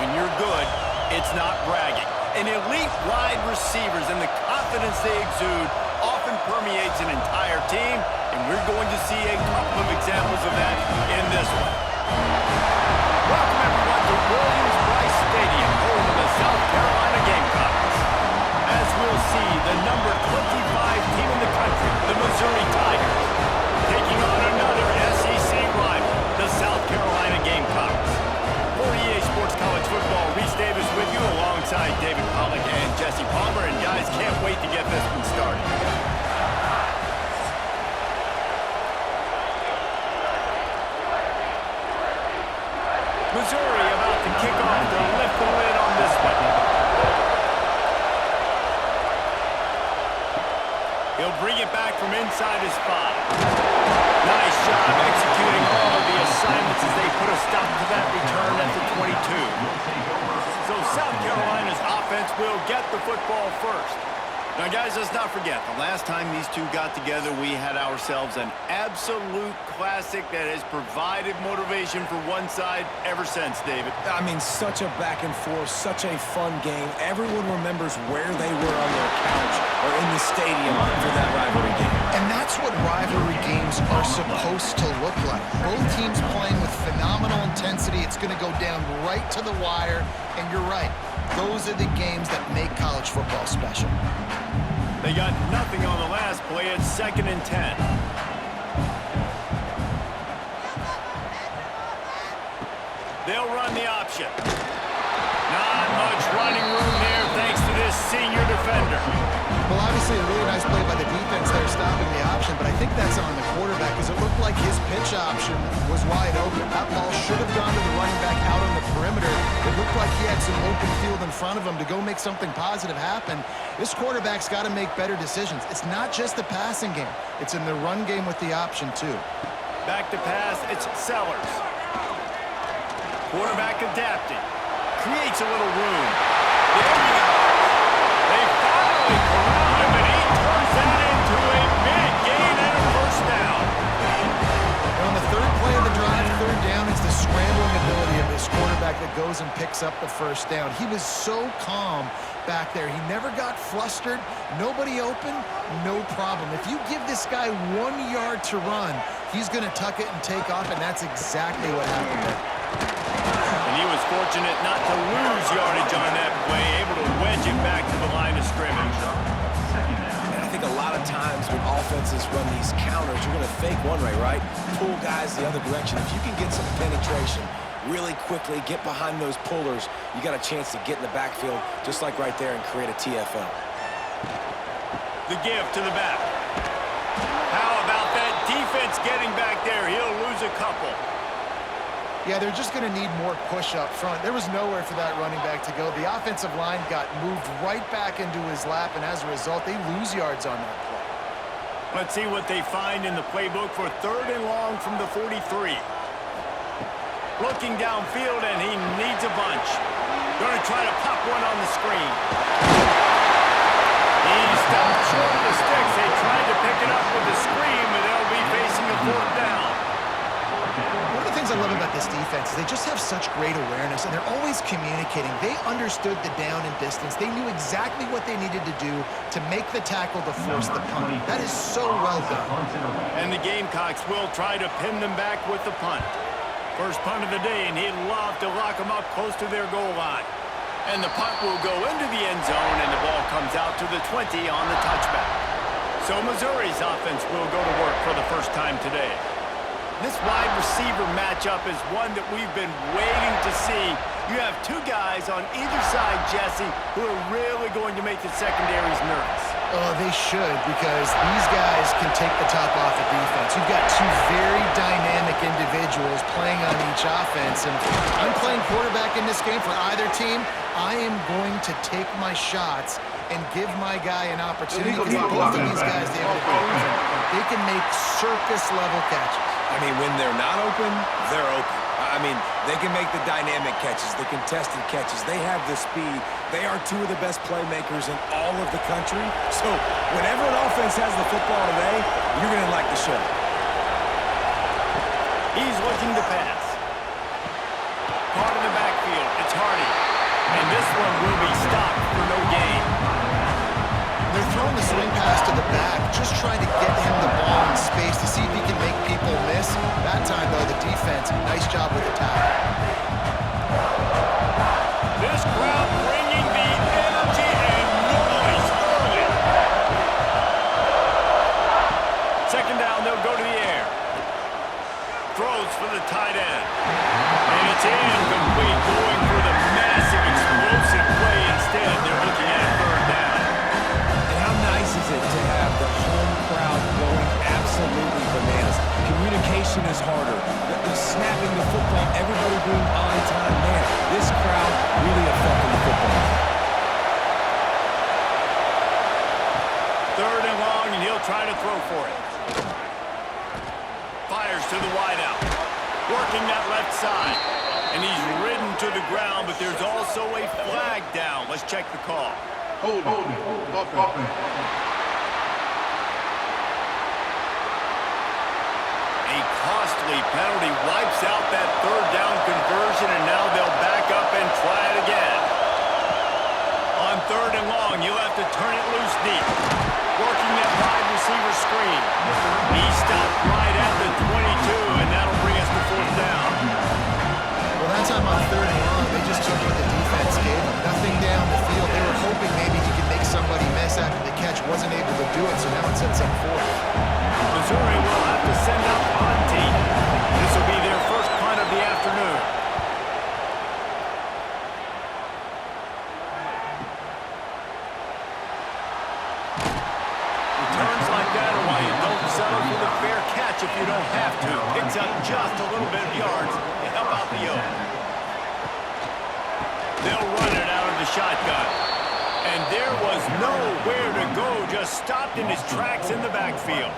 when you're good, it's not bragging. And elite wide receivers and the confidence they exude often permeates an entire team, and we're going to see a couple of examples of that in this one. Welcome, everyone, to Williams-Brice Stadium, home of the South Carolina Gamecocks. As we'll see, the number 25 team in the country, the Missouri Tigers, taking on another SEC rival, the South Carolina Gamecocks. For EA Sports College Football, Reese Davis with you alongside David Pollack and Jesse Palmer. And guys, can't wait to get this one started. Missouri about to kick off to lift the lid on this one. He'll bring it back from inside his 5. Nice job executing all of the assignments as they put a stop to that return at the 22. So South Carolina's offense will get the football first. Now, guys, let's not forget, the last time these two got together, we had ourselves an absolute classic that has provided motivation for one side ever since, David. I mean, such a back and forth, such a fun game. Everyone remembers where they were on their couch or in the stadium for that rivalry game. And that's what rivalry games are supposed to look like. Both teams playing with phenomenal intensity. It's going to go down right to the wire. And you're right, those are the games that make college football special. They got nothing on the last play. It's 2nd and 10. They'll run the option. Not much running room there thanks to this senior defender. Well, obviously a really nice play by the defense there stopping the option, but I think that's on the quarterback because it looked like his pitch option was wide open. That ball should have gone to the running back out on the perimeter. It looked like he had some open field in front of him to go make something positive happen. This quarterback's got to make better decisions. It's not just the passing game. It's in the run game with the option, too. Back to pass, it's Sellers. Quarterback adapting. Creates a little room. There he goes. They finally corral him, and he turns that into a big gain and a first down. And on the third play of the drive, third down, is the scrambling ability of this quarterback that goes and picks up the first down. He was so calm back there. He never got flustered. Nobody open, no problem. If you give this guy 1 yard to run, he's going to tuck it and take off, and that's exactly what happened there. And he was fortunate not to lose yardage on that play, able to wedge it back to the line of scrimmage. And I think a lot of times when offenses run these counters, you're going to fake one way, right? Pull guys the other direction. If you can get some penetration really quickly, get behind those pullers, you got a chance to get in the backfield just like right there and create a TFL. The give to the back. How about that defense getting back there? He'll lose a couple. Yeah, they're just going to need more push up front. There was nowhere for that running back to go. The offensive line got moved right back into his lap, and as a result, they lose yards on that play. Let's see what they find in the playbook for 3rd and long from the 43. Looking downfield, and he needs a bunch. Going to try to pop one on the screen. He stopped short of the sticks. They tried to pick it up with the screen, but they'll be facing a 4th down. One of the things I love about this defense is they just have such great awareness, and they're always communicating. They understood the down and distance. They knew exactly what they needed to do to make the tackle to force the punt. That is so well done. And the Gamecocks will try to pin them back with the punt. First punt of the day, and he'd love to lock them up close to their goal line. And the punt will go into the end zone, and the ball comes out to the 20 on the touchback. So Missouri's offense will go to work for the first time today. This wide receiver matchup is one that we've been waiting to see. You have two guys on either side, Jesse, who are really going to make the secondaries nervous. Oh, they should, because these guys can take the top off the defense. You've got two very dynamic individuals playing on each offense, and I'm playing quarterback in this game for either team. I am going to take my shots and give my guy an opportunity, because both of these guys, they can make circus-level catches. I mean, when they're not open, they're open. I mean, they can make the dynamic catches, the contested catches. They have the speed. They are two of the best playmakers in all of the country. So whenever an offense has the football today, you're going to like the show. He's looking to pass. Caught in the backfield. It's Hardy. one will be stopped for no gain. They're throwing the swing pass to the back, just trying to get him the ball in space to see if he can make people miss. That time, though, the defense, nice job with the tackle. This crowd bringing the energy and noise early. Second down, they'll go to the air. Throws for the tight end. And it's incomplete, going for the massive explosive play instead. They're looking at a third down. And how nice is it to have the home crowd going absolutely bananas? Communication is harder. The snapping the football, everybody being on time. Man, this crowd really affecting the football. Third and long, and he'll try to throw for it. Fires to the wideout. Working that left side. And he's ridden to the ground, but there's also a flag down. Let's check the call. Hold it. A costly penalty wipes out that third down conversion, and now they'll back up and try it again. On third and long, you'll have to turn it loose deep. Working that wide receiver screen. He stopped right at the 22, and that'll bring us to fourth down. Well, that time on third and long, they just took what the defense gave them. Nothing down the field. They were hoping maybe he could make somebody miss after the catch. Wasn't able to do it, so now it sets up fourth. Missouri will have to send out Monty. This will be their first punt of the afternoon. Returns like that are why you don't settle for the fair catch if you don't have to. Picks up just a little bit of yards to help out the yoke. They'll run it out of the shotgun. And there was nowhere to go, just stopped in his tracks in the backfield.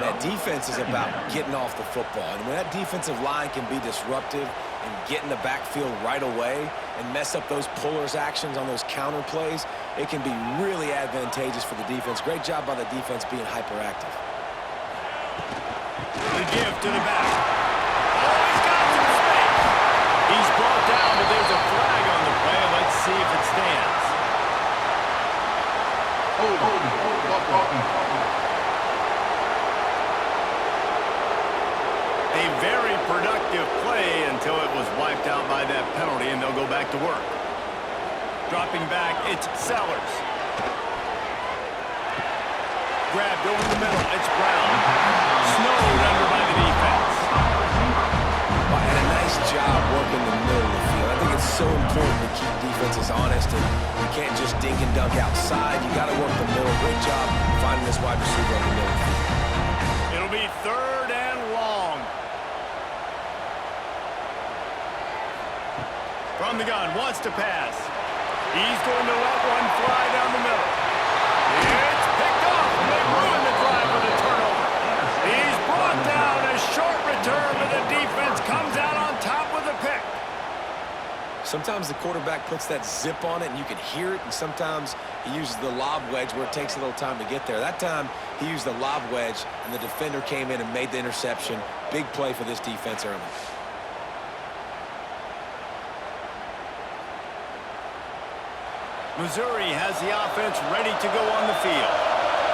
That defense is about getting off the football. And when that defensive line can be disruptive and get in the backfield right away and mess up those pullers actions on those counter plays, it can be really advantageous for the defense. Great job by the defense being hyperactive. The give to the back. Oh, he's got some space. He's brought down, but there's a flag on the play. Let's see if it stands. A very productive play until it was wiped out by that penalty, and they'll go back to work. Dropping back, it's Sellers. Grabbed over the middle, it's Brown. Snowed under by the defense. Well, and a nice job working the middle of the field. I think it's so important to keep defenses honest, and you can't just dink and dunk outside. You got to work the middle. Great job finding this wide receiver on the middle of the field. It'll be third and long. From the gun, wants to pass. He's going to let one fly down the middle. It's picked off, and they ruin the drive with a turnover. He's brought down, a short return, but the defense comes out on top with a pick. Sometimes the quarterback puts that zip on it, and you can hear it, and sometimes he uses the lob wedge where it takes a little time to get there. That time, he used the lob wedge, and the defender came in and made the interception. Big play for this defense early. Missouri has the offense ready to go on the field.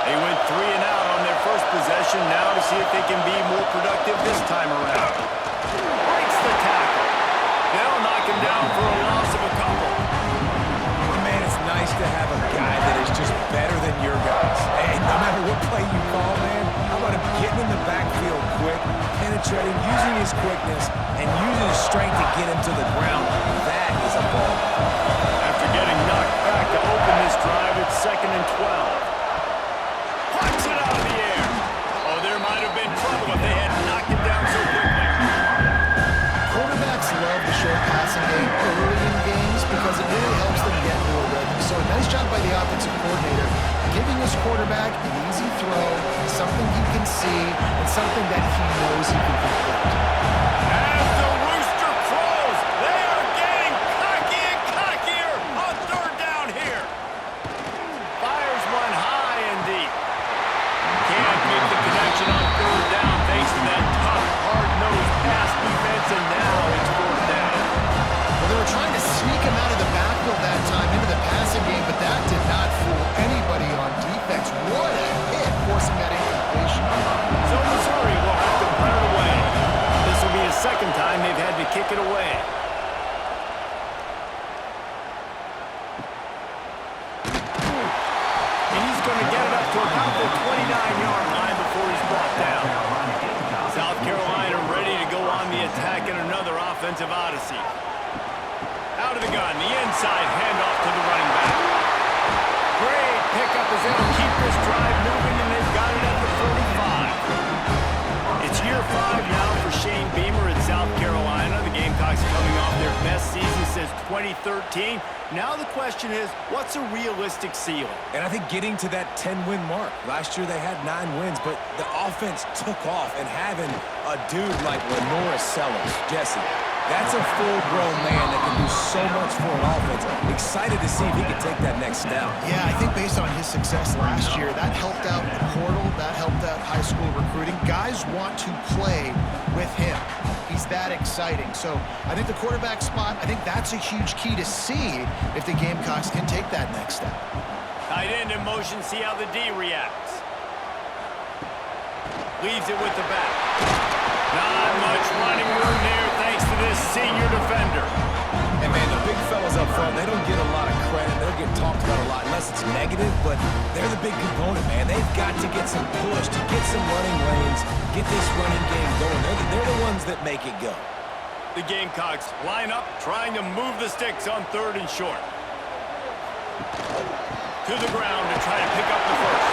They went 3 and out on their first possession, now to see if they can be more productive this time around. Breaks the tackle. They'll knock him down for a loss of a couple. Man, it's nice to have a guy that is just better than your guys. And no matter what play you call, man, how about him getting in the backfield quick, penetrating, using his quickness, and using his strength to get him to the ground. That is a ball. After getting knocked back to open this drive, it's 2nd and 12. Punts it out of the air. Oh, there might have been trouble if they had knocked it down so quickly. Quarterbacks love the short passing game early in games because it really helps them get into a rhythm. So a nice job by the offensive coordinator giving his quarterback an easy throw, something he can see, and something that he knows he can complete. As the rooster crows, they are getting cocky and cockier on third down here. Fires one high and deep. Can't make the connection on third down thanks to that tough, hard-nosed pass defense, and now it's fourth down. Well, they were trying to sneak him out of the backfield attacking another offensive odyssey. Out of the gun, the inside handoff to the running back. Great pickup as they'll keep this drive moving, and they've got it at the 45. It's year 5 now for Shane Beamer at South Carolina. The Gamecocks coming off their best season since 2013. Now the question is, what's a realistic ceiling? And I think getting to that 10-win mark. Last year they had 9 wins, but the offense took off, and having a dude like Lenora Sellers, Jesse, that's a full-grown man that can do so much for an offense. Excited to see if he can take that next step. Yeah, I think based on his success last year, that helped out the portal, that helped out high school recruiting. Guys want to play with him. He's that exciting. So I think the quarterback spot, I think that's a huge key to see if the Gamecocks can take that next step. Tight end in motion, see how the D reacts. Leaves it with the back. Not much running room there thanks to this senior defender. And, man, the big fellas up front, they don't get a lot of credit. They don't get talked about a lot unless it's negative, but they're the big component, man. They've got to get some push, to get some running lanes, get this running game going. They're the ones that make it go. The Gamecocks line up, trying to move the sticks on 3rd and short. To the ground to try to pick up the first.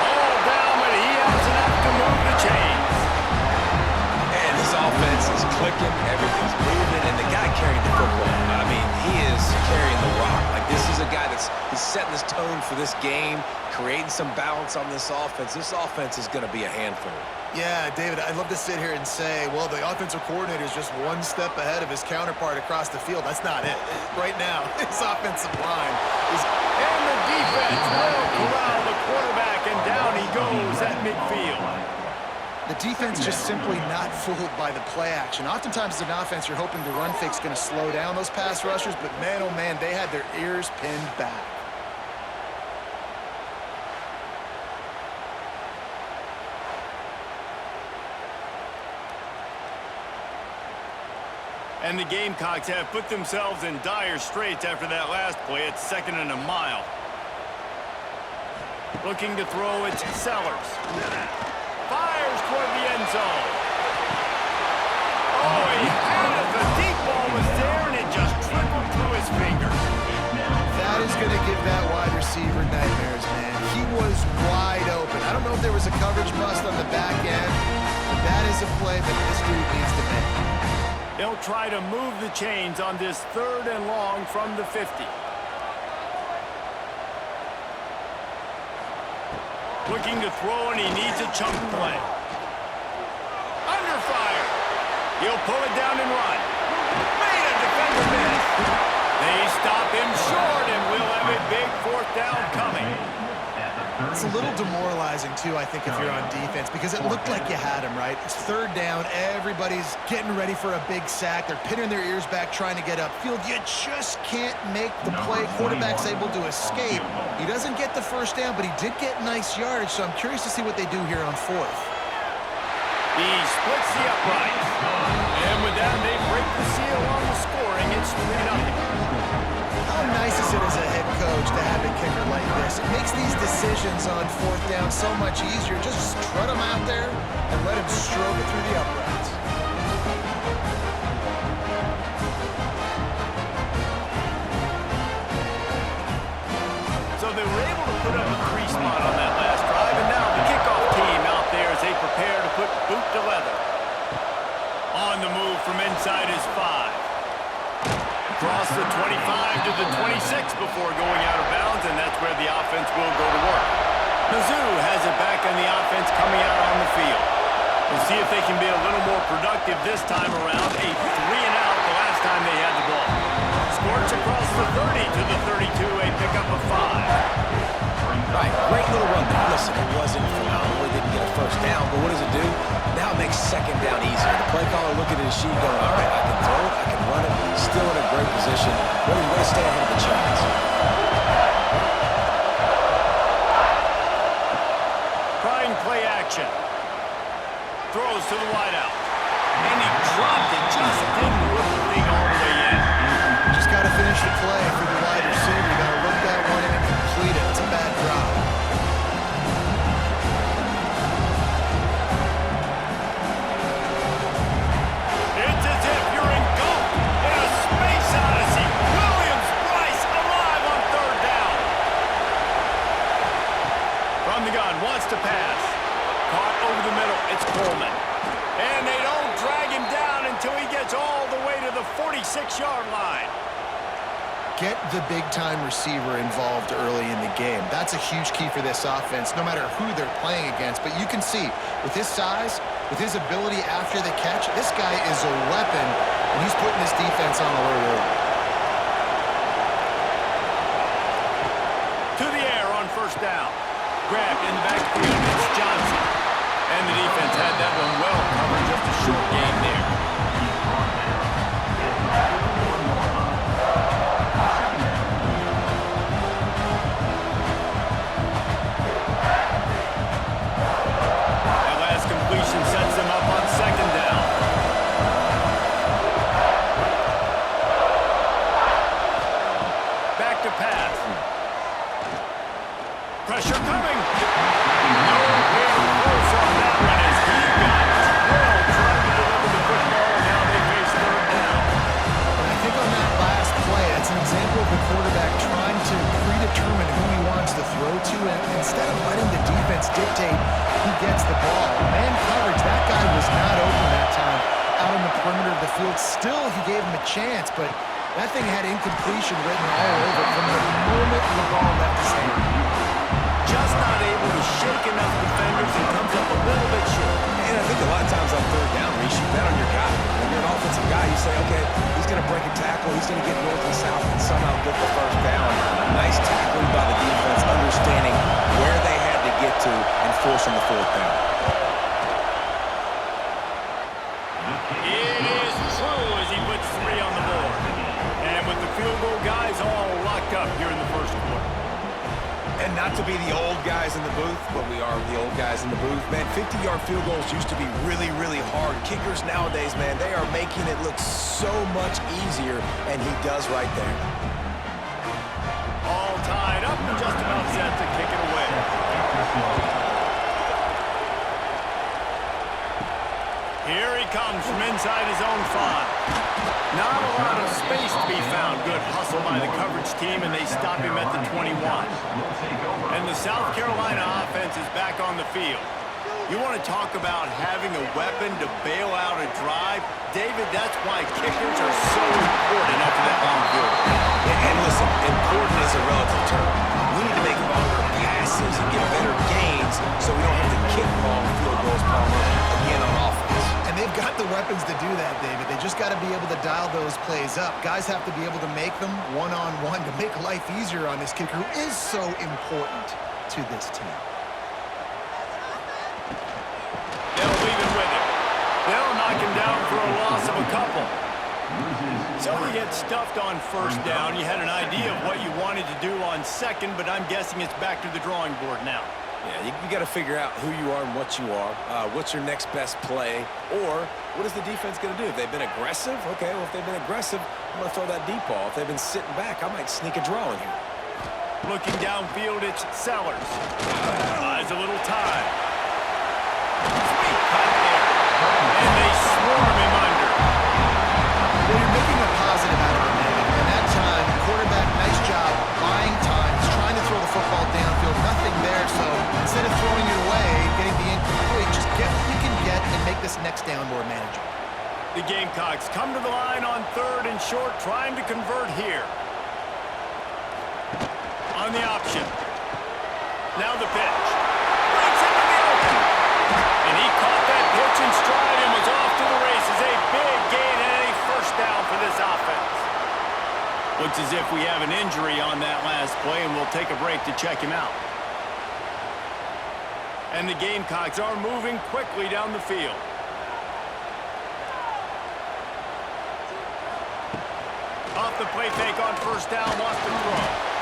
All down, but he has enough to move the chains. And this offense is clicking, everything's moving, and the guy carrying the football, I mean, he is carrying the rock. Like, this is a guy he's setting this tone for this game, creating some balance on this offense. This offense is going to be a handful. Yeah, David, I'd love to sit here and say, well, the offensive coordinator is just one step ahead of his counterpart across the field. That's not it. Right now, his offensive line is... And the defense will corral the quarterback, and down he goes at midfield. The defense just simply not fooled by the play action. Oftentimes as an offense, you're hoping the run fake's going to slow down those pass rushers, but man, oh man, they had their ears pinned back. And the Gamecocks have put themselves in dire straits after that last play. It's 2nd and a mile. Looking to throw, it's Sellers. Fires toward the end zone. Oh, he had it. The deep ball was there, and it just trickled through his fingers. That is going to give that wide receiver nightmares, man. He was wide open. I don't know if there was a coverage bust on the back end, but that is a play that this dude needs to make. They'll try to move the chains on this 3rd and long from the 50. Looking to throw, and he needs a chunk play. Under fire. He'll pull it down and run. Made a defender miss. They stop him short, and we'll have a big 4th down coming. It's a little demoralizing, too, I think, if you're on defense, because it looked like you had him, right? It's 3rd down. Everybody's getting ready for a big sack. They're pinning their ears back, trying to get upfield. You just can't make the play. Quarterback's able to escape. He doesn't get the 1st down, but he did get nice yardage, so I'm curious to see what they do here on 4th. He splits the uprights. And with that, they break the seal on the scoring. It's 3-0. How nice is it as a head coach to have a kicker like this? It makes these decisions on 4th down so much easier. Just strut him out there and let him stroke it through the uprights. So they were able to put up a 3 spot on that last drive, and now the kickoff team out there as they prepare to put boot to leather. On the move from inside his 5. Across the 25 to the 26 before going out of bounds, and that's where the offense will go to work. Mizzou has it back on the offense coming out on the field. We'll see if they can be a little more productive this time around. A 3-and-out the last time they had the ball. Scorch across the 30 to the 32, a pickup of 5. Right, great little run there. Listen, it wasn't phenomenal. They didn't get a 1st down, but what does it do? Now it makes 2nd down easier. The play caller looking at his sheet going, all right, I can throw it, I can run it. Still in a great position. Ready to stay ahead of the chains. Trying play action. Throws to the wideout. And he dropped it. Just didn't look the thing all the way in. Just got to finish the play for the wide receiver. You got to look that one in and complete it. It's a bad drop. 36-yard line. Get the big-time receiver involved early in the game. That's a huge key for this offense, no matter who they're playing against. But you can see, with his size, with his ability after the catch, this guy is a weapon, and he's putting this defense on alert early. To the air on first down. Grabbed in the backfield. It's Johnson. And the defense had that one well covered. Just a short game there. That last completion sets them up on second down. Back to pass. Pressure coming. Nowhere close on that one as he got drilled trying to deliver the football. Now they face third down. And I think on that last play, it's an example of the quarterback trying to predetermine who he wants to throw to, and instead of letting the defense dictate who gets the ball. Man coverage, that guy was not open that time out on the perimeter of the field. Still, he gave him a chance, but that thing had incompletion written all over it from the moment the ball left his hand. Just not able to shake enough defenders and comes up a little bit short. And I think a lot of times on third down, Reese, you bet on your guy. When you're an offensive guy, you say, okay, he's going to break a tackle, he's going to get north and south and somehow get the first down. Nice tackling by the defense, understanding where they had to get to and forcing the fourth down. It is true as he puts 3 on the board. And with the field goal guys all locked up here in the first quarter. And not to be the old guys in the booth, but we are the old guys in the booth. Man, 50-yard field goals used to be really, really hard. Kickers nowadays, man, they are making it look so much easier, and he does right there. All tied up and just about set to kick it away. Here he comes from inside his own 5. Not a lot of space to be found. Good hustle by the coverage team, and they stop him at the 21. And the South Carolina offense is back on the field. You want to talk about having a weapon to bail out a drive? David, that's why kickers are so important after that long field. And listen, important is a relative term. We need to make longer passes and get better gains so we don't have to kick long field goals, Palmer, again on offense. And they've got the weapons to do that, David. They just got to be able to dial those plays up. Guys have to be able to make them one-on-one to make life easier on this kicker who is so important to this team. They'll leave it with him. They'll knock him down for a loss of a couple. So you get stuffed on first down. You had an idea of what you wanted to do on second, but I'm guessing it's back to the drawing board now. Yeah, you got to figure out who you are and what you are. What's your next best play? Or what is the defense going to do? If they've been aggressive, okay, well, if they've been aggressive, I'm going to throw that deep ball. If they've been sitting back, I might sneak a draw in here. Looking downfield, it's Sellers. Buys a little time. Sweet cut there. And they swarm him under. Well, you're making a positive out of it, man. And that time, quarterback, nice job, buying time. He's trying to throw the football downfield. Nothing there, so instead of throwing it away, getting the incomplete, just get what you can get and make this next down more manageable. The Gamecocks come to the line on third and short, trying to convert here. On the option. Now the pitch. Breaks into the open. And he caught that pitch in stride and was off to the races. A big gain and a first down for this offense. Looks as if we have an injury on that last play, and we'll take a break to check him out. And the Gamecocks are moving quickly down the field. Off the play fake on first down, wants to throw.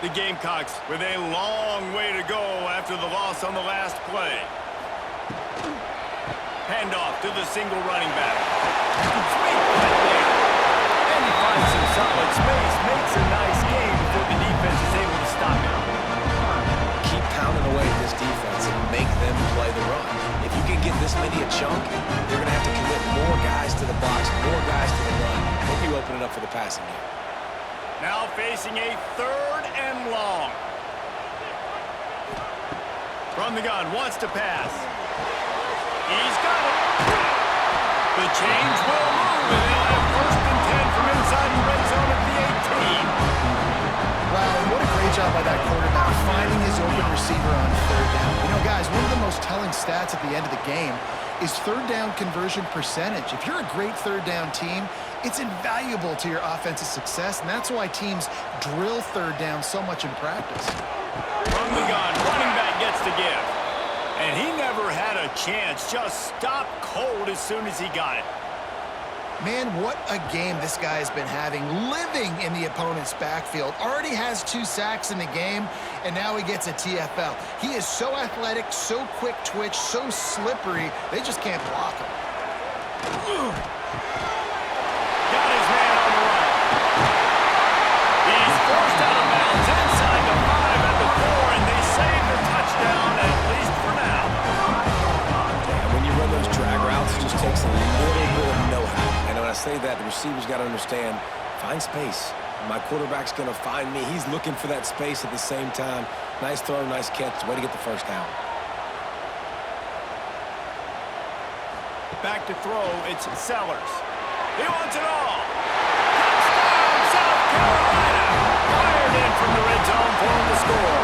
The Gamecocks with a long way to go after the loss on the last play. Handoff to the single running back. Sweet cut there. And he finds some solid space. Makes a nice game before the defense is able to stop him. Keep pounding away at this defense and make them play the run. If you can get this many a chunk, passing game. Now facing a 3rd and long. From the gun, wants to pass. He's got it. The chains will move, and they'll have 1st and 10 from inside the red zone at the 18. Wow, what a great job by that quarterback, finding his open receiver on 3rd down. You know, guys, one of the most telling stats at the end of the game is 3rd down conversion percentage. If you're a great 3rd down team, it's invaluable to your offensive success, and that's why teams drill 3rd down so much in practice. From the gun, running back gets to give. And he never had a chance, just stopped cold as soon as he got it. Man, what a game this guy has been having, living in the opponent's backfield. Already has 2 sacks in the game, and now he gets a TFL. He is so athletic, so quick twitch, so slippery, they just can't block him. Got his man on the run. He's forced out of bounds inside the 5 at the 4, and they save the touchdown, at least for now. And when you run those drag routes, it just takes a little bit of know-how. And when I say that, the receiver's got to understand, find space. My quarterback's going to find me. He's looking for that space at the same time. Nice throw, nice catch. Way to get the 1st down. Back to throw, it's Sellers. He wants it all. Touchdown, South Carolina. Fired in from the red zone for him to score.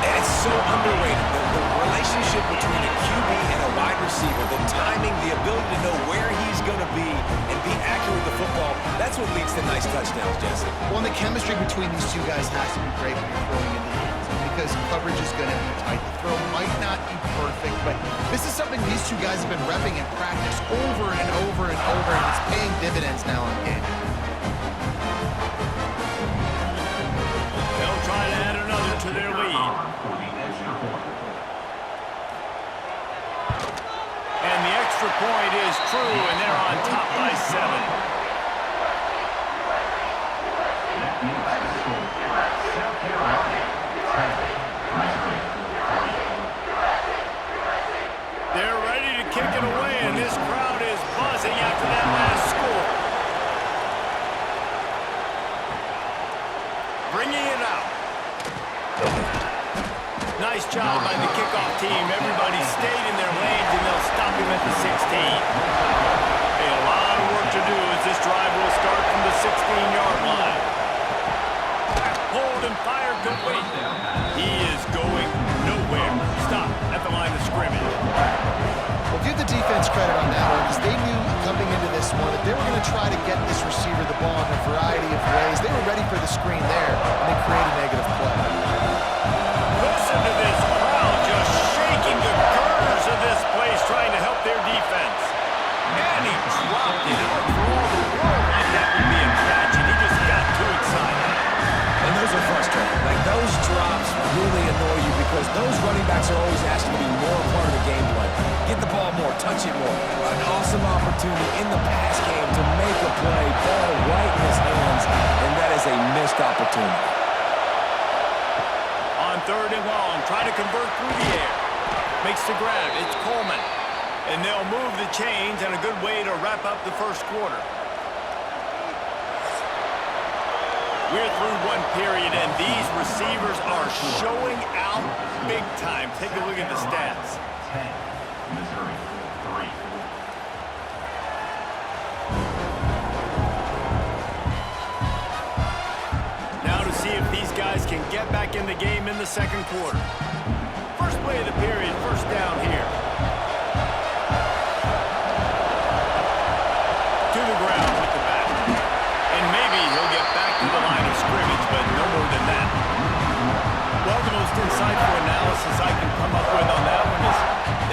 And it's so underrated. The relationship between a QB and a wide receiver, the timing, the ability to know where he's going to be and be accurate with the football, that's what leads to nice touchdowns, Jesse. Well, and the chemistry between these 2 guys has to be great when you're throwing into the end zone because coverage is going to be tight. The throw might not be perfect, but this is something these 2 guys have been repping in practice over and over and over, and it's paying dividends now in game. They'll try to add another to their lead. And the extra point is true, and they're on top by 7. They're ready to kick it away, and this crowd is buzzing after that last score. Bringing it out. Nice job by the kickoff team. Everybody stayed in their lanes, and they'll stop him at the 16. Hey, a lot of work to do as this drive will start from the 16-yard line. Hold and fire complete. He is going nowhere. Stop at the line of scrimmage. Well, give the defense credit on that one because they knew coming into this one that they were going to try to get this receiver the ball in a variety of ways. They were ready for the screen there, and they created a negative play. Listen to this crowd just shaking the girders of this place trying to help their defense. And he dropped it. It looked for all the world like that would be a catch, and he just got too excited. And those are frustrating. Like, those drops really annoy you because those running backs are always asked to be more a part of the game plan. Get the ball more, touch it more. An awesome opportunity in the pass game to make a play, ball right in his hands, and that is a missed opportunity. On 3rd and long, trying to convert through the air. Makes the grab. It's Coleman. And they'll move the chains, and a good way to wrap up the 1st quarter. We're through one period, and these receivers are showing out big time. Take a look at the stats. 10, Missouri, 3. Now to see if these guys can get back in the game in the 2nd quarter. First play of the period, 1st down here. To the ground with the back. And maybe he'll get back to the line of scrimmage, but no more than that. Well, the most insightful analysis I can come up with on that one is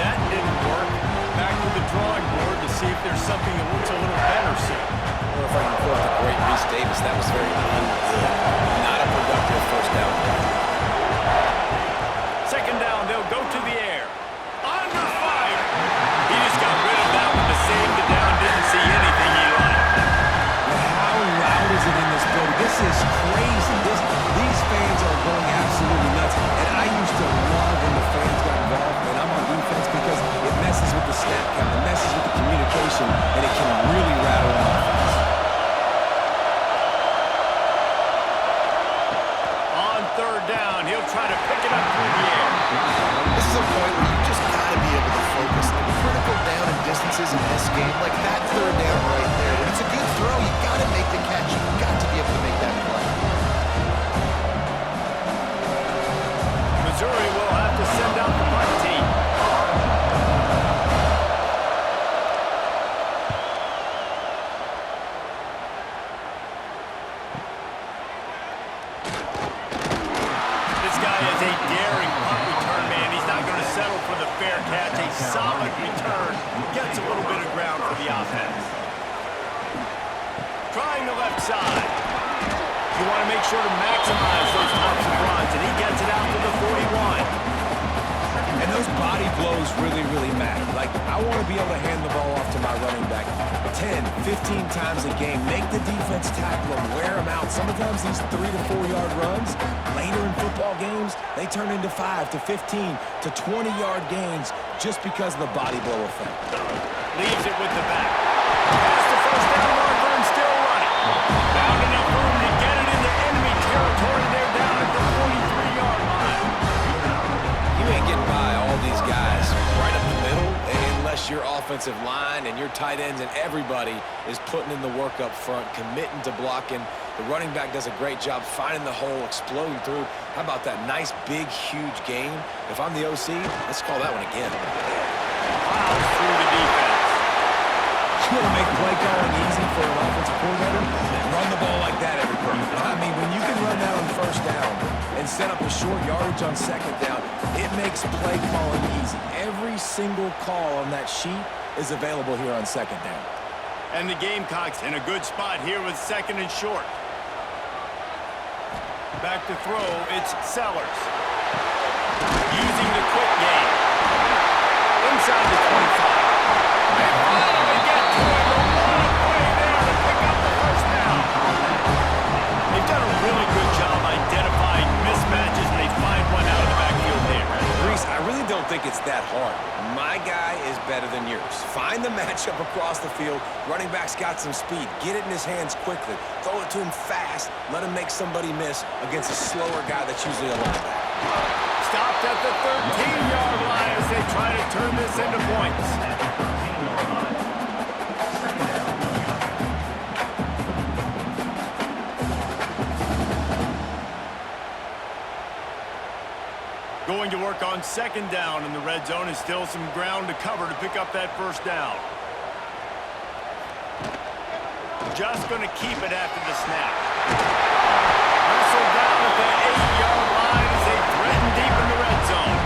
that didn't work. Back to the drawing board to see if there's something that looks a little better soon. Or if I can quote the great Reese Davis, that was very good. Not a productive 1st down play. 2nd down, they'll go to the air. settle for the fair catch. A solid return. Gets a little bit of ground for the offense. Trying the left side. You want to make sure to maximize those types of runs, and he gets it out to the 41. And those body blows really, really matter. Like, I want to be able to hand the ball off to my running back 10, 15 times a game. Make the defense tackle them, wear them out. Sometimes these 3 to 4 yard runs, later in football games, they turn into 5 to 15 to 20 yard gains just because of the body blow effect. Leaves it with the back. Past the first down marker and still running. Found enough room to get it into enemy territory. They're down at the 43-yard line. You ain't getting by all these guys right up the middle unless your offensive line and your tight ends and everybody is putting in the work up front, committing to blocking. The running back does a great job finding the hole, exploding through. How about that nice, big, huge game? If I'm the OC, let's call that one again. Plows through the defense. You want to make play calling easy for an offensive coordinator? Run the ball like that every play. I mean, when you can run that on first down and set up a short yardage on second down, it makes play calling easy. Every single call on that sheet is available here on second down. And the Gamecocks in a good spot here with second and short. Back to throw, it's Sellers. Using the quick game. Inside the 25. And finally get to him. A lot of play there to pick up the first down. They've done a really good job identifying mismatches, and they find one out of the backfield there. Reese, I really don't think it's that hard. My guy is better than yours. Find the matchup across the field. Running back's got some speed. Get it in his hands quickly. Throw it to him fast. Let him make somebody miss against a slower guy that's usually a linebacker. Stopped at the 13-yard line as they try to turn this into points. Going to work on second down in the red zone, and still some ground to cover to pick up that first down. Just going to keep it after the snap. Wrestled down at the 8-yard line as they threaten deep in the red zone.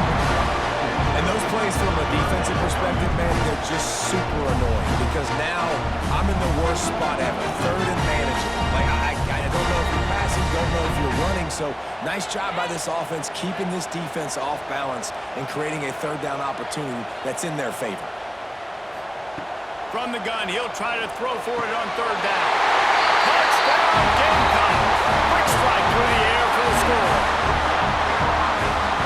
And those plays from a defensive perspective, man, they're just super annoying because now I'm in the worst spot ever. Third and manageable. Like, I don't know if you're passing, don't know if you're running. So nice job by this offense keeping this defense off balance and creating a third down opportunity that's in their favor. From the gun, he'll try to throw for it on third down. Touchdown, Gamecocks. Quick strike through the air for the score.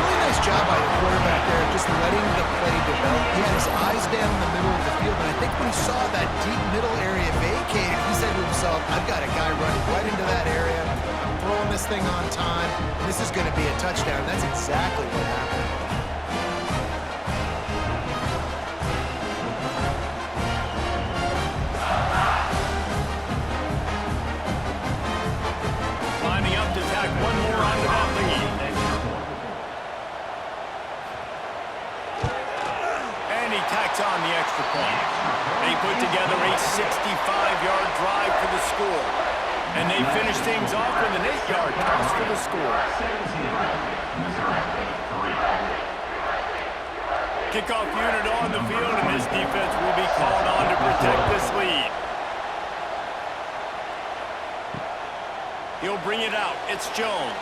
Really nice job by the quarterback there, just letting the play develop. He had his eyes down in the middle of the field, and I think when he saw that deep middle area vacated, he said to himself, I've got a guy running right into that area. I'm throwing this thing on time. This is going to be a touchdown. That's exactly what happened. Lining up to tack one more onto that lead. And he tacks on the extra point. They put together a 65-yard drive for the score. And they finish things off with an 8-yard toss for the score. Kickoff unit on the field, and this defense will be called on to protect this lead. He'll bring it out. It's Jones.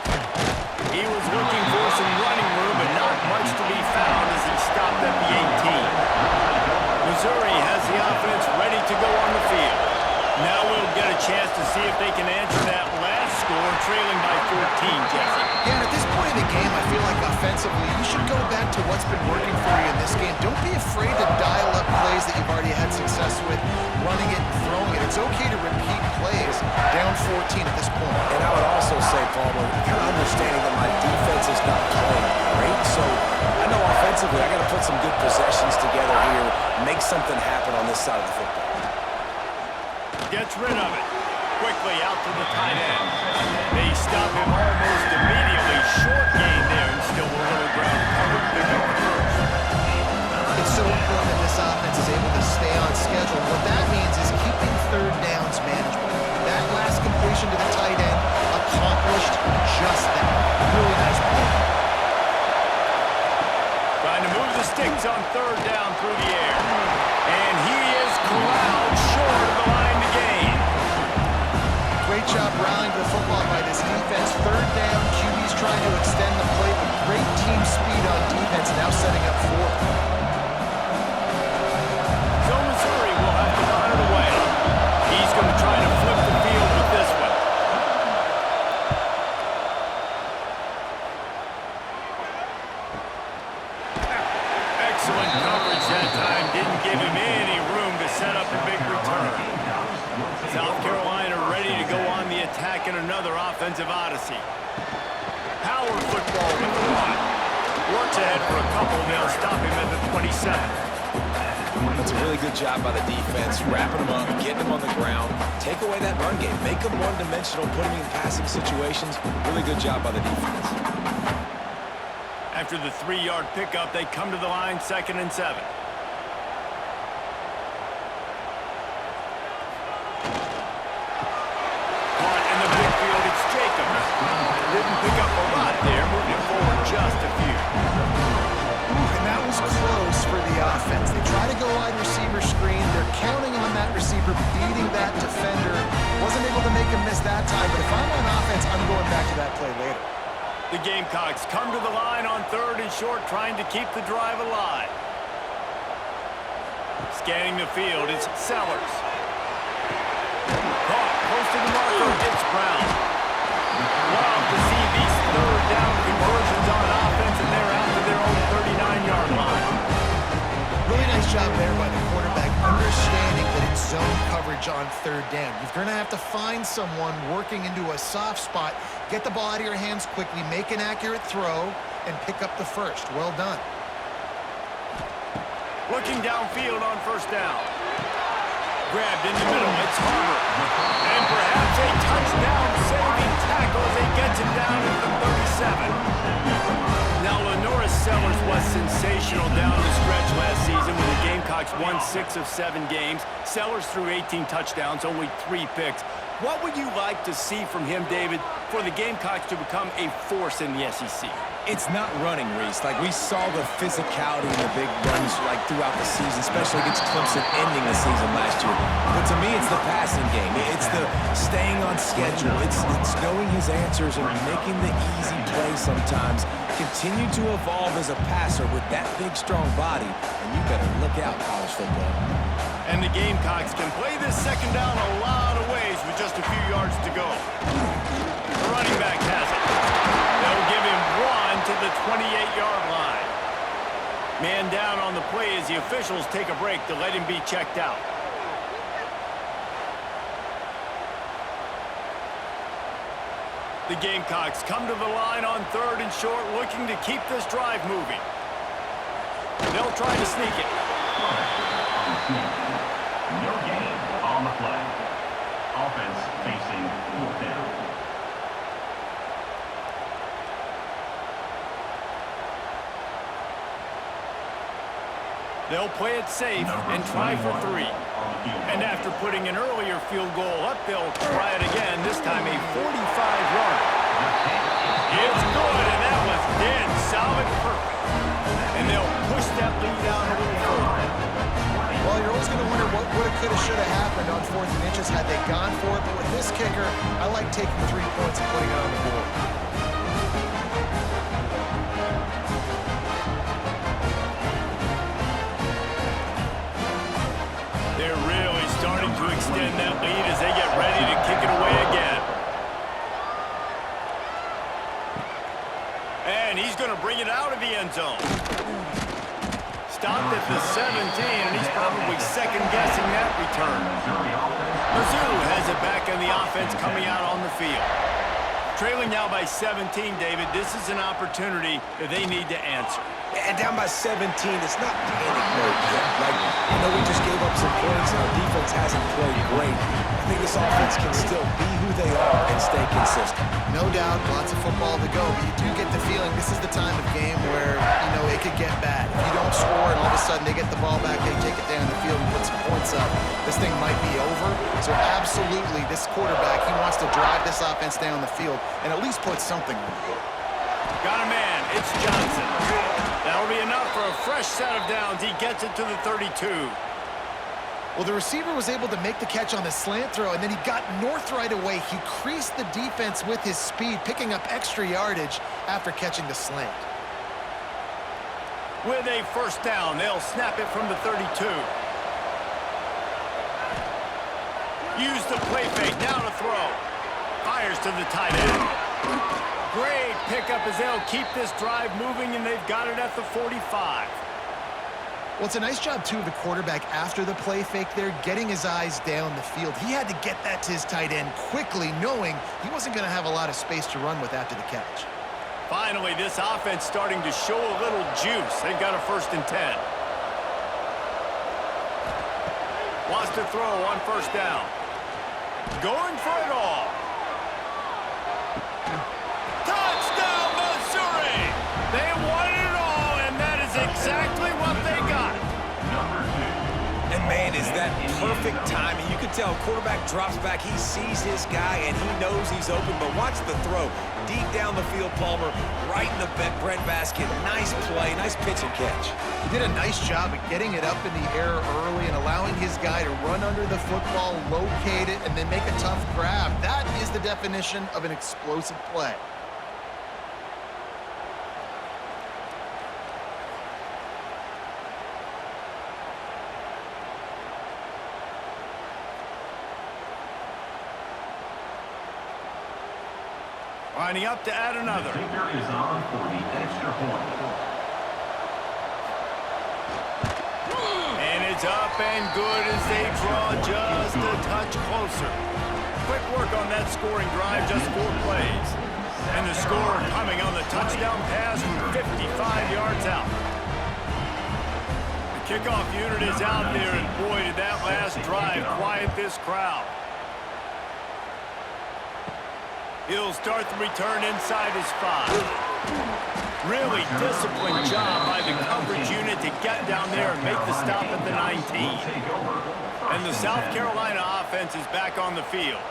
He was looking for some running room, but not much to be found as he stopped at the 18. Missouri has the offense ready to go on the field. Now we'll get a chance to see if they can answer that last score, trailing by 14, Jesse. Yeah, and at this point in the game, I feel like offensively, you should go back to what's been working for you in this game. Don't be afraid to dial up plays that you've already had success with, running it and throwing it. It's okay to repeat plays down 14 at this point. And I would also say, Palmer, you're understanding that my defense is not playing great, so I know offensively I got to put some good possessions together here, make something happen on this side of the football. Gets rid of it. Quickly out to the tight end. They stop him almost immediately. Short gain there and still a little ground cover to pick up the first. It's so important that this offense is able to stay on schedule. What that means is keeping third downs manageable. That last completion to the tight end accomplished just that. Really nice play. Trying to move the sticks on third down through the air. And he is corralled short of the line to gain. Great job rallying to the football by this defense. Third down, QB's trying to extend the play, but great team speed on defense, now setting up fourth. So Missouri will have to run it away. He's going to try to flip the field with this one. Excellent coverage that time. Didn't give him any room to set up a big return. South Carolina ready to go on the attack in another offensive odyssey. Power football with the run. Works ahead for a couple. They'll stop him at the 27. That's a really good job by the defense, wrapping them up, getting them on the ground. Take away that run game. Make them one-dimensional, put them in passing situations. Really good job by the defense. After the 3-yard pickup, they come to the line, 2nd and 7. Caught in the big field, it's Jacobs. Didn't pick up a lot there, moving it forward just a few. And that was close for the offense. They try to go wide receiver screen. They're counting on that receiver beating that defender. Wasn't able to make him miss that time, but if I'm on offense, I'm going back to that play later. The Gamecocks come to the line on 3rd and short, trying to keep the drive alive. Scanning the field, it's Sellers. Caught close to the marker, it's Brown. Love to see these 3rd down conversions on offense, and they're out to their own 39-yard line. Really nice job there by the quarterback, understanding that it's zone coverage on 3rd down. You're going to have to find someone working into a soft spot, get the ball out of your hands quickly, make an accurate throw, and pick up the first. Well done. Looking downfield on 1st down. Grabbed in the middle, it's Harbor. And perhaps a touchdown-saving tackle as he gets him down at the 37. Now, Lenoris Sellers was sensational down the stretch last season when the Gamecocks won 6 of 7 games. Sellers threw 18 touchdowns, only 3 picks. What would you like to see from him, David, for the Gamecocks to become a force in the SEC? It's not running, Reese. Like, we saw the physicality in the big runs, like, throughout the season, especially against Clemson ending the season last year. But to me, it's the passing game. It's the staying on schedule. It's knowing his answers and making the easy play sometimes. Continue to evolve as a passer with that big, strong body, and you better look out, college football. And the Gamecocks can play this 2nd down a lot of ways with just a few yards to go. The running back has it. They'll give him 1 to the 28-yard line. Man down on the play as the officials take a break to let him be checked out. The Gamecocks come to the line on 3rd and short, looking to keep this drive moving. They'll try to sneak it. No gain on the play. Offense facing 4th down. They'll play it safe and try for 3. And after putting an earlier field goal up, they'll try it again, this time a 45-yarder. It's good, and that was dead solid perfect. And they'll push that lead down a little further. Well, you're always going to wonder what woulda, coulda, shoulda happened on 4th and inches had they gone for it. But with this kicker, I like taking 3 points and putting it on the board. They're really starting to extend that lead as they get ready to kick it away again. And he's going to bring it out of the end zone. Stopped at the 17, and he's probably second-guessing that return. Mizzou has it back in the offense coming out on the field. Trailing now by 17, David, this is an opportunity that they need to answer. And down by 17, it's not panic mode yet. Like, I know we just gave up some points and our defense hasn't played great. I think this offense can still be who they are and stay consistent. No doubt, lots of football to go, but you do get the feeling this is the time of game where, you know, it could get bad. If you don't score and all of a sudden they get the ball back, they take it down the field and put some points up, this thing might be over. So absolutely, this quarterback, he wants to drive this offense down the field and at least put something on the board. Got a man. It's Johnson. That'll be enough for a fresh set of downs. He gets it to the 32. Well, the receiver was able to make the catch on the slant throw, and then he got north right away. He creased the defense with his speed, picking up extra yardage after catching the slant. With a first down, they'll snap it from the 32. Use the play fake, now to throw. Fires to the tight end. Great pickup as they'll keep this drive moving, and they've got it at the 45. Well, it's a nice job, too, of the quarterback after the play fake there, getting his eyes down the field. He had to get that to his tight end quickly, knowing he wasn't going to have a lot of space to run with after the catch. Finally, this offense starting to show a little juice. They've got a 1st and 10. Wants to throw on first down. Going for it all. Touchdown, Missouri! They won it all, and that is exactly what they got. And man, is that perfect timing. You can tell quarterback drops back. He sees his guy, and he knows he's open. But watch the throw. Deep down the field, Palmer, right in the breadbasket. Nice play, nice pitch and catch. He did a nice job of getting it up in the air early and allowing his guy to run under the football, locate it, and then make a tough grab. That is the definition of an explosive play. Lining up to add another. The kicker is on for the extra point. And it's up and good as they draw just a touch closer. Quick work on that scoring drive, just 4 plays. And the score coming on the touchdown pass from 55 yards out. The kickoff unit is out there, and boy, did that last drive quiet this crowd. He'll start the return inside his 5. Really disciplined job by the coverage unit to get down there and make the stop at the 19. And the South Carolina offense is back on the field.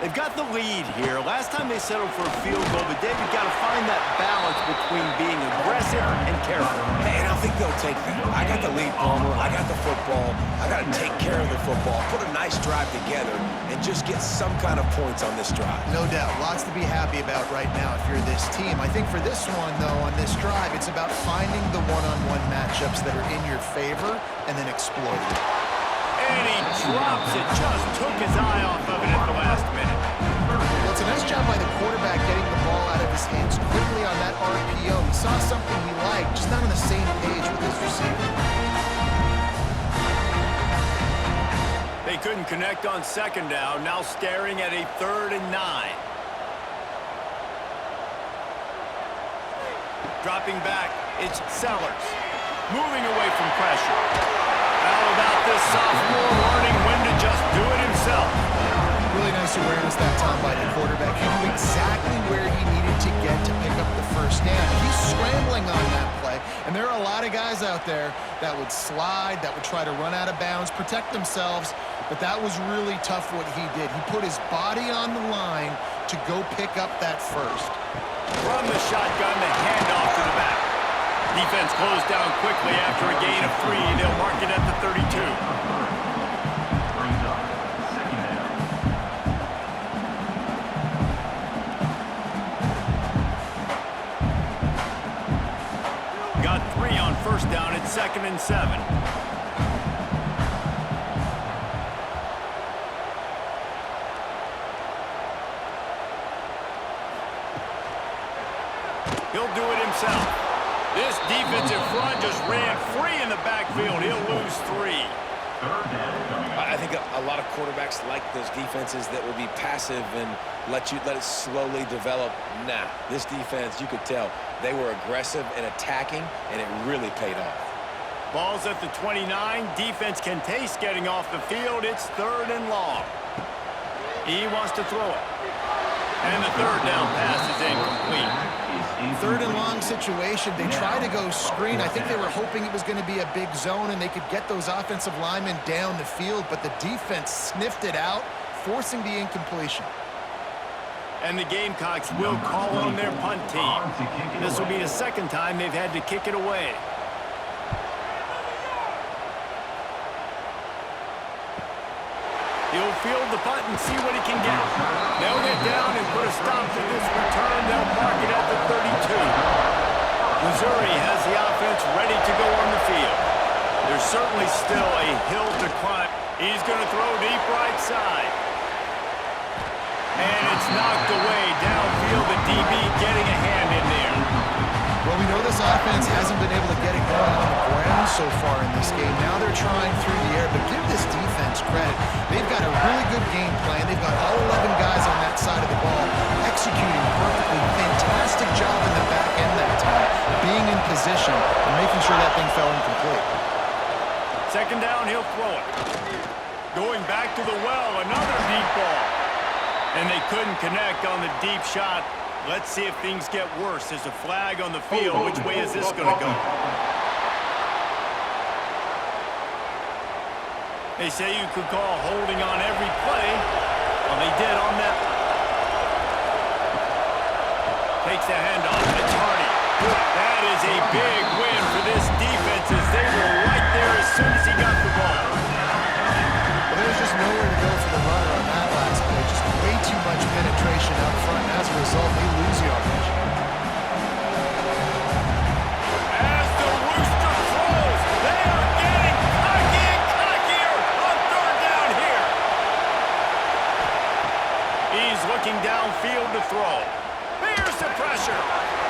They've got the lead here. Last time they settled for a field goal, but David got to find that balance between being aggressive and careful. Hey, and I think they'll take that. I got the lead, Palmer. I got the football. I got to take care of the football, put a nice drive together, and just get some kind of points on this drive. No doubt. Lots to be happy about right now if you're this team. I think for this one, though, on this drive, it's about finding the one-on-one matchups that are in your favor and then exploiting. And he drops it. Just took his eye off of it at the last minute. Well, it's a nice job by the quarterback getting the ball out of his hands quickly on that RPO. He saw something he liked, just not on the same page with his receiver. They couldn't connect on 2nd down. Now staring at a 3rd and 9. Dropping back, it's Sellers. Moving away from pressure. How about this sophomore learning when to just do it himself? Really nice awareness that time by the quarterback. He knew exactly where he needed to get to pick up the first down. He's scrambling on that play, and there are a lot of guys out there that would slide, that would try to run out of bounds, protect themselves, but that was really tough what he did. He put his body on the line to go pick up that first. From the shotgun, the handoff to the back. Defense closed down quickly after a gain of 3. They'll mark it at the 32. Brings up 2nd down. Got 3 on first down. It's 2nd and 7. He'll do it himself. This defensive front just ran free in the backfield. He'll lose 3. 3rd down coming up. I think a lot of quarterbacks like those defenses that will be passive and let it slowly develop. Nah, this defense, you could tell, they were aggressive and attacking, and it really paid off. Ball's at the 29. Defense can taste getting off the field. It's 3rd and long. He wants to throw it. And the 3rd down pass is incomplete. 3rd and long situation. They try to go screen. I think they were hoping it was going to be a big zone and they could get those offensive linemen down the field, but the defense sniffed it out, forcing the incompletion. And the Gamecocks will call on their punt team. This will be the second time they've had to kick it away. He'll field the punt and see what he can get. They'll get down and put a stop to this return. They'll mark it at the 32. Missouri has the offense ready to go on the field. There's certainly still a hill to climb. He's going to throw deep right side. And it's knocked away downfield. The DB getting a hand in there. Well, we know this offense hasn't been able to get it going on the ground so far in this game. Now they're trying through the air, but give this defense credit. They've got a really good game plan. They've got all 11 guys on that side of the ball executing perfectly. Fantastic job in the back end that time, being in position and making sure that thing fell incomplete. Second down, he'll throw it. Going back to the well, another deep ball. And they couldn't connect on the deep shot. Let's see if things get worse. There's a flag on the field. Which way is this going to go? They say you could call holding on every play. Well, they did on that. Takes the handoff. It's Hardy. That is a big win for this defense as they were right there as soon as he got the ball. Well, there's just nowhere to go for the runner on that last play. Just way too much penetration up front. And as a result, they lose yardage. As the rooster crows, they are getting cocky and cockier on third down here. He's looking downfield to throw. Here's the pressure.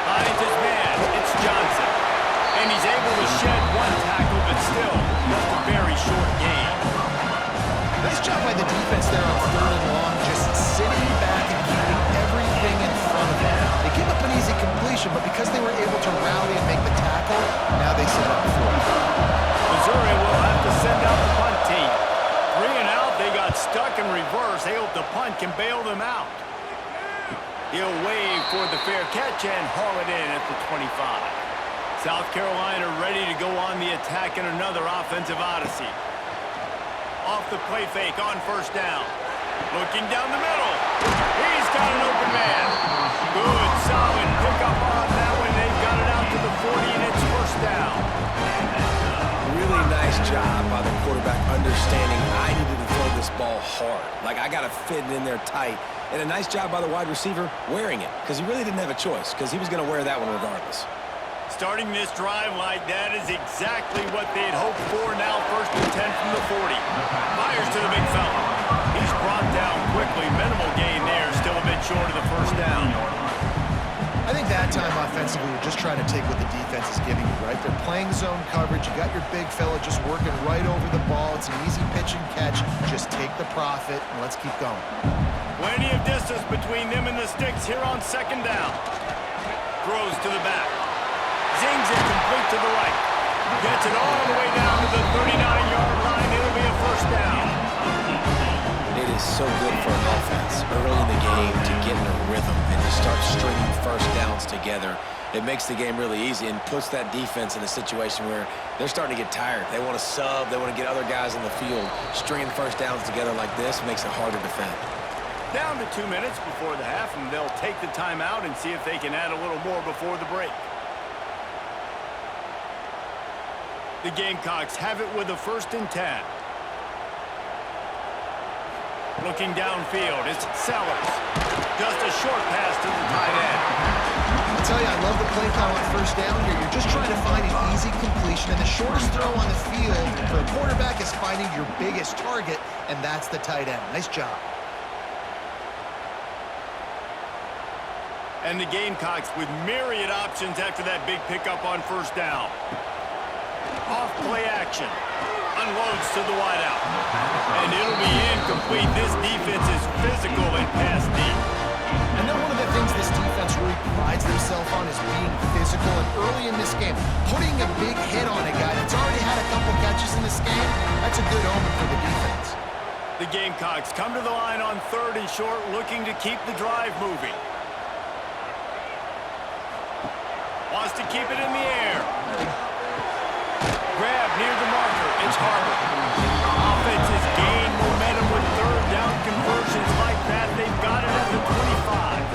Finds his man. It's Johnson. And he's able to shed one tackle, but still just a very short gain. Nice job by the defense there on third and long, just sitting back and keeping everything in front of them. They give up an easy completion, but because they were able to rally and make the tackle, now they set up for it. Missouri will have to send out the punt team. 3 and out, they got stuck in reverse. They hope the punt can bail them out. He'll wave for the fair catch and haul it in at the 25. South Carolina ready to go on the attack in another offensive odyssey. Off the play fake on first down. Looking down the middle. He's got an open man. Good, solid pickup on that one. They've got it out to the 40, and it's first down. Really nice job by the quarterback understanding I needed to throw this ball hard. Like, I got to fit it in there tight. And a nice job by the wide receiver wearing it, because he really didn't have a choice, because he was going to wear that one regardless. Starting this drive like that is exactly what they'd hoped for. Now first and 10 from the 40. Fires to the big fella. He's brought down quickly. Minimal gain there. Still a bit short of the first down. I think that time offensively, you're just trying to take what the defense is giving you, right? They're playing zone coverage. You got your big fella just working right over the ball. It's an easy pitch and catch. Just take the profit, and let's keep going. Plenty of distance between them and the sticks here on second down. Throws to the back. Zings it complete to the right. Gets it all the way down to the 39-yard line. It'll be a first down. It is so good for an offense early in the game to get in a rhythm and to start stringing first downs together. It makes the game really easy and puts that defense in a situation where they're starting to get tired. They want to sub. They want to get other guys in the field. Stringing first downs together like this makes it hard to defend. Down to 2 minutes before the half, and they'll take the timeout and see if they can add a little more before the break. The Gamecocks have it with a first and 10. Looking downfield, it's Sellers. Just a short pass to the tight end. I tell you, I love the play call on first down here. You're just trying to find an easy completion, and the shortest throw on the field for a quarterback is finding your biggest target, and that's the tight end. Nice job. And the Gamecocks with myriad options after that big pickup on first down. Off play action. Unloads to the wideout. And it'll be incomplete. This defense is physical and pass deep. And then one of the things this defense really prides themselves on is being physical. And early in this game, putting a big hit on a guy that's already had a couple catches in this game, that's a good omen for the defense. The Gamecocks come to the line on third and short, looking to keep the drive moving. Wants to keep it in the air. Grab near the marker. It's Harper. Offense has gained momentum with third down conversions like that. They've got it at the 25.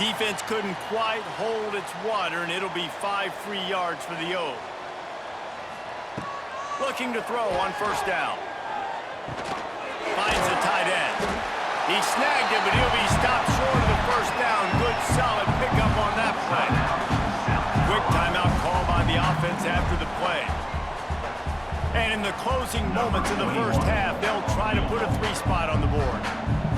Defense couldn't quite hold its water, and it'll be 5 free yards for the O's. Looking to throw on first down. Finds the tight end. He snagged it, but he'll be stopped short of the first down. Good, solid pickup on that play. Quick timeout call by the offense after the play. And in the closing moments of the first half, they'll try to put a 3-spot on the board.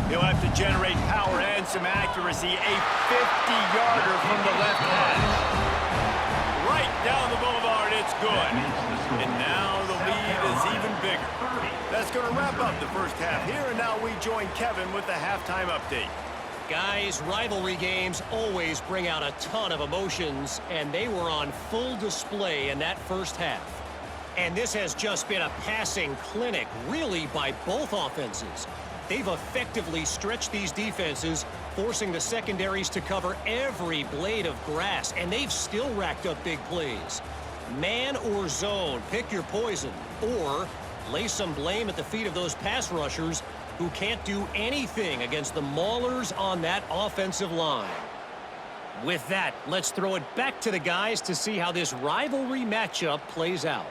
He'll have to generate power and some accuracy. A 50-yarder from the left hash. Right down the boulevard, it's good. And now the lead is even bigger. That's going to wrap up the first half here, and now we join Kevin with the halftime update. Guys, rivalry games always bring out a ton of emotions, and they were on full display in that first half. And this has just been a passing clinic, really, by both offenses. They've effectively stretched these defenses, forcing the secondaries to cover every blade of grass, and they've still racked up big plays. Man or zone, pick your poison, or lay some blame at the feet of those pass rushers who can't do anything against the maulers on that offensive line. With that, let's throw it back to the guys to see how this rivalry matchup plays out.